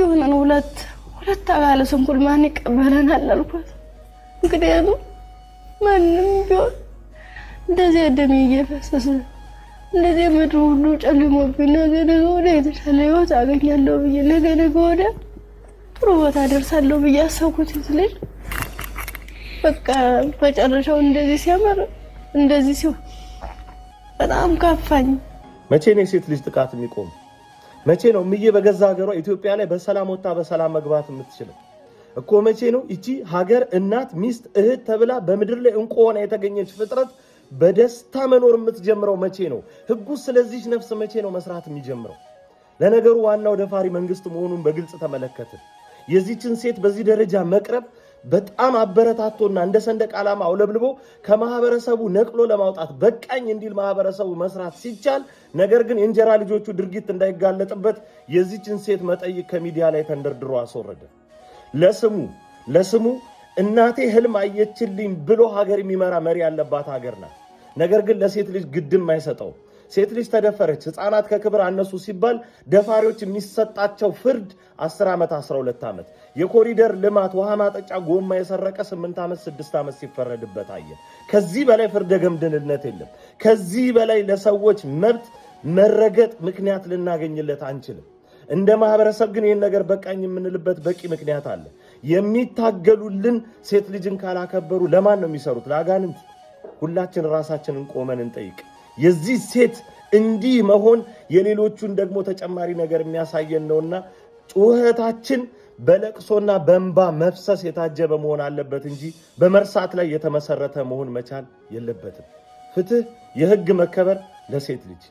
ሆነን ሁለት አባለ ስንኩል ማን ይቀበለናል አልኩት እንግዲህ ማንም ቢሆን እንደዚህ ደም እየፈሰሰ እንደዚህ ምድሩ ሁሉ ጨልሞብኝ ነገ ወደ የተሻለ ህይወት አገኛለሁ ብዬ ነገ ወደ ጥሩ ቦታ ደርሳለሁ ብዬ አሰብኩት ልጅ በቃ በጨረሻው እንደዚህ ሲያመር እንደዚህ ሲሆን በጣም ከፋኝ። መቼ ነው የሴት ልጅ ጥቃት የሚቆም? መቼ ነው ምዬ በገዛ ሀገሯ ኢትዮጵያ ላይ በሰላም ወጣ በሰላም መግባት የምትችለው? እኮ መቼ ነው እቺ ሀገር እናት ሚስት እህት ተብላ በምድር ላይ እንቁ ሆና የተገኘች ፍጥረት በደስታ መኖር የምትጀምረው መቼ ነው? ህጉ ስለዚህ ነፍስ መቼ ነው መስራት የሚጀምረው? ለነገሩ ዋናው ደፋሪ መንግስት መሆኑን በግልጽ ተመለከተ። የዚህችን ሴት በዚህ ደረጃ መቅረብ በጣም አበረታቶና እንደ ሰንደቅ ዓላማ አውለብልቦ ከማህበረሰቡ ነቅሎ ለማውጣት በቃኝ እንዲል ማህበረሰቡ መስራት ሲቻል፣ ነገር ግን የእንጀራ ልጆቹ ድርጊት እንዳይጋለጥበት የዚህችን ሴት መጠይቅ ከሚዲያ ላይ ተንደርድሮ አስወረደ። ለስሙ እናቴ ህልም አየችልኝ ብሎ ሀገር የሚመራ መሪ ያለባት ሀገር ናት። ነገር ግን ለሴት ልጅ ግድም አይሰጠው። ሴት ልጅ ተደፈረች፣ ህፃናት ከክብር አነሱ ሲባል ደፋሪዎች የሚሰጣቸው ፍርድ 10 ዓመት 12 ዓመት፣ የኮሪደር ልማት ውሃ ማጠጫ ጎማ የሰረቀ 8 ዓመት 6 ዓመት ሲፈረድበት አየ። ከዚህ በላይ ፍርደ ገምድልነት የለም። ከዚህ በላይ ለሰዎች መብት መረገጥ ምክንያት ልናገኝለት አንችልም። እንደ ማህበረሰብ ግን ይህን ነገር በቃኝ የምንልበት በቂ ምክንያት አለ። የሚታገሉልን ሴት ልጅን ካላከበሩ ለማን ነው የሚሰሩት? ለአጋንንት። ሁላችን ራሳችንን ቆመን እንጠይቅ። የዚህ ሴት እንዲህ መሆን የሌሎቹን ደግሞ ተጨማሪ ነገር የሚያሳየን ነውና ጩኸታችን በለቅሶና በእንባ መፍሰስ የታጀበ መሆን አለበት እንጂ በመርሳት ላይ የተመሰረተ መሆን መቻል የለበትም። ፍትህ፣ የህግ መከበር ለሴት ልጅ